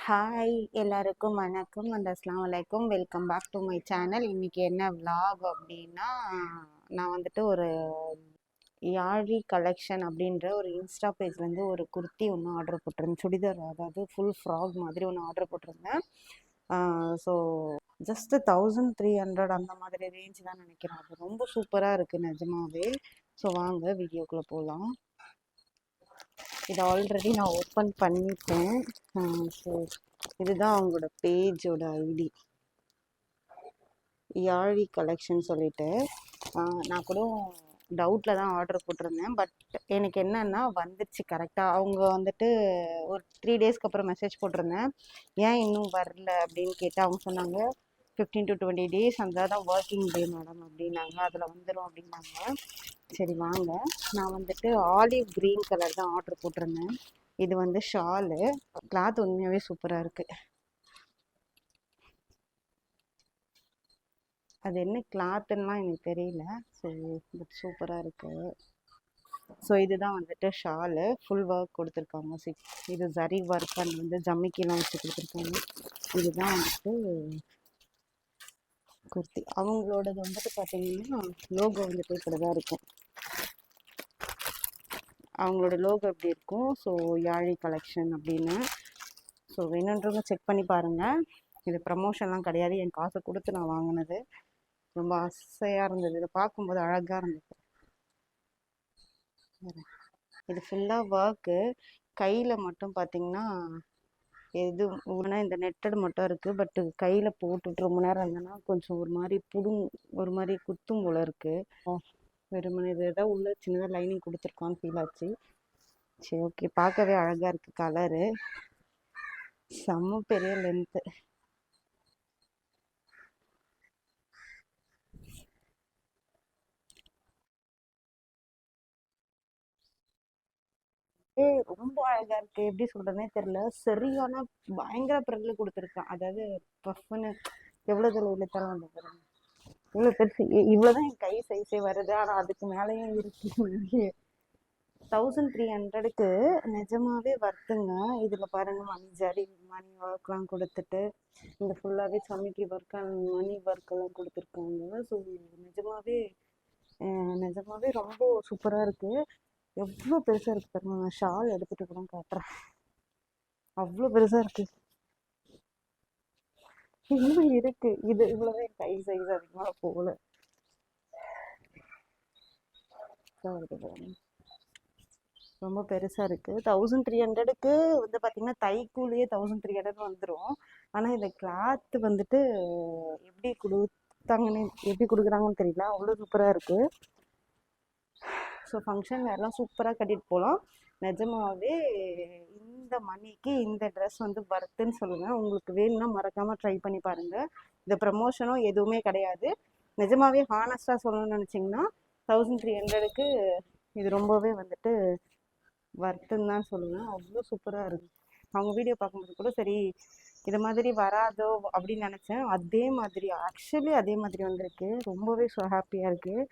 Hi எல்லாருக்கும் வணக்கம் and அஸ்லாம் வலைக்கும். Welcome back to my channel. இன்னைக்கு என்ன vlog அப்படின்னா, நான் வந்துட்டு ஒரு யாழி கலெக்ஷன் அப்படின்ற ஒரு இன்ஸ்டா பேஜ்லேருந்து ஒரு குர்த்தி ஒன்று ஆர்டர் போட்டிருந்தேன். சுடிதார், அதாவது ஃபுல் ஃப்ராக் மாதிரி ஒன்று ஆர்டர் போட்டிருந்தேன். ஸோ ஜஸ்ட் 1300 அந்த மாதிரி ரேஞ்ச் தான் நினைக்கிறேன். அது ரொம்ப சூப்பராக இருக்குது நிஜமாவே. ஸோ வாங்க வீடியோக்குள்ளே போகலாம். இதை ஆல்ரெடி நான் ஓப்பன் பண்ணிட்டேன். ஸோ இதுதான் அவங்களோட பேஜோட ஐடி, யாழி கலெக்ஷன் சொல்லிட்டு. நான் கூட டவுட்டில் தான் ஆர்டர் போட்டிருந்தேன். பட் எனக்கு என்னன்னா வந்துடுச்சு கரெக்டாக. அவங்க வந்துட்டு ஒரு 3 டேஸ்க்கு அப்புறம் மெசேஜ் போட்டிருந்தேன், ஏன் இன்னும் வரல அப்படின்னு கேட்டு அவங்க சொன்னாங்க 15 to 20 days அந்த தான் ஒர்க்கிங் டே மேடம் அப்படின்னாங்க, அதில் வந்துடும் அப்படின்னாங்க. சரி வாங்க. நான் வந்துட்டு ஆலிவ் க்ரீன் கலர் தான் ஆர்டர் போட்டிருந்தேன். இது வந்து ஷாலு. கிளாத் உண்மையாகவே சூப்பராக இருக்குது. அது என்ன கிளாத்துன்னெலாம் எனக்கு தெரியல. ஸோ பட் சூப்பராக இருக்குது. ஸோ இதுதான் வந்துட்டு ஷாலு. ஃபுல் ஒர்க் கொடுத்துருக்காங்க. இது ஜரி ஒர்க் அண்ட் வந்து ஜம்மிக்கெலாம் வச்சு கொடுத்துருக்காங்க. இதுதான் வந்துட்டு குர்த்தி. அவங்களோடது வந்துட்டு பார்த்தீங்கன்னா லோகோ வந்துட்டு இப்படி தான் இருக்கும். அவங்களோட லோகோ எப்படி இருக்கும். ஸோ யாழி கலெக்ஷன் அப்படின்னு. ஸோ வேணுன்றவங்க செக் பண்ணி பாருங்கள். இது ப்ரமோஷன்லாம் கிடையாது, என் காசை கொடுத்து நான் வாங்கினது. ரொம்ப ஆசையாக இருந்தது, இதை பார்க்கும்போது அழகாக இருந்தது. இது ஃபுல்லாக ஒர்க்கு. கையில் மட்டும் பார்த்தீங்கன்னா எது ஒன்றா இந்த நெட்டட் மட்டும் இருக்குது. பட்டு கையில் போட்டுட்டு ரொம்ப நேரம் இருந்தேன்னா கொஞ்சம் ஒரு மாதிரி ஒரு மாதிரி குத்தும் போல இருக்குது. வெறுமனே இது ஏதாவது உள்ள சின்னதாக லைனிங் கொடுத்துருக்கான்னு ஃபீல் ஆச்சு. சரி ஓகே, பார்க்கவே அழகாக இருக்குது. கலரு செம்ம பெரிய லென்த்து. ரொம்ப அழகா இருக்கு. எப்படி சொல்றதுனே தெரியல. சரியான பயங்கர பிரெட்ல கொடுத்துருக்கான். அதாவது பஃப்னு எவ்வளவு தூரம் இழுத்தாலும் அந்த பாருங்க இவ்வளவு பெருசு. இவ்வளவுதான் என் கை சைஸே வருது, ஆனா அதுக்கு மேலேயும் இருக்கு. 1300க்கு நிஜமாவே வர்த்துங்க. இதுல பாருங்க, மணி ஜரி மணி ஒர்க்லாம் கொடுத்துட்டு இந்த ஃபுல்லாவே சமைக்கி ஒர்க் அண்ட் மணி ஒர்க் எல்லாம் கொடுத்துருக்காங்க. ஸோ நிஜமாவே ரொம்ப சூப்பரா இருக்கு. எவ்வளோ பெருசா இருக்கு பாருங்க. நான் ஷால் எடுத்துட்டு கூட காட்டுறேன். அவ்வளோ பெருசா இருக்கு. இன்னும் இருக்கு. இது இவ்வளவுதான் கை சைஸ், அதிகமாக போகல. ரொம்ப பெருசா இருக்கு. 1300க்கு வந்து பாத்தீங்கன்னா தைக்கூலியே 1300 வந்துடும். ஆனா இந்த கிளாத் வந்துட்டு எப்படி கொடுத்தாங்கன்னு எப்படி கொடுக்குறாங்கன்னு தெரியல. அவ்வளோ சூப்பரா இருக்கு. ஸோ ஃபங்க்ஷன் வேறெல்லாம் சூப்பராக கட்டிட்டு போகலாம். நிஜமாவே இந்த மணிக்கு இந்த ட்ரெஸ் வந்து வர்த்துன்னு சொல்லுங்கள். உங்களுக்கு வேணும்னா மறக்காமல் ட்ரை பண்ணி பாருங்கள். இந்த ப்ரமோஷனும் எதுவுமே கிடையாது. நிஜமாவே ஹானஸ்டாக சொல்லணும்னு நினச்சிங்கன்னா 1300க்கு இது ரொம்பவே வந்துட்டு வர்த்துன்னு தான் சொல்லுவேன். அவ்வளோ சூப்பராக இருக்குது. அவங்க வீடியோ பார்க்கும்போது கூட சரி இது மாதிரி வராதோ அப்படின்னு நினச்சேன். அதே மாதிரி ஆக்சுவலி அதே மாதிரி வந்திருக்கு. ரொம்பவே ஹாப்பியாக இருக்குது.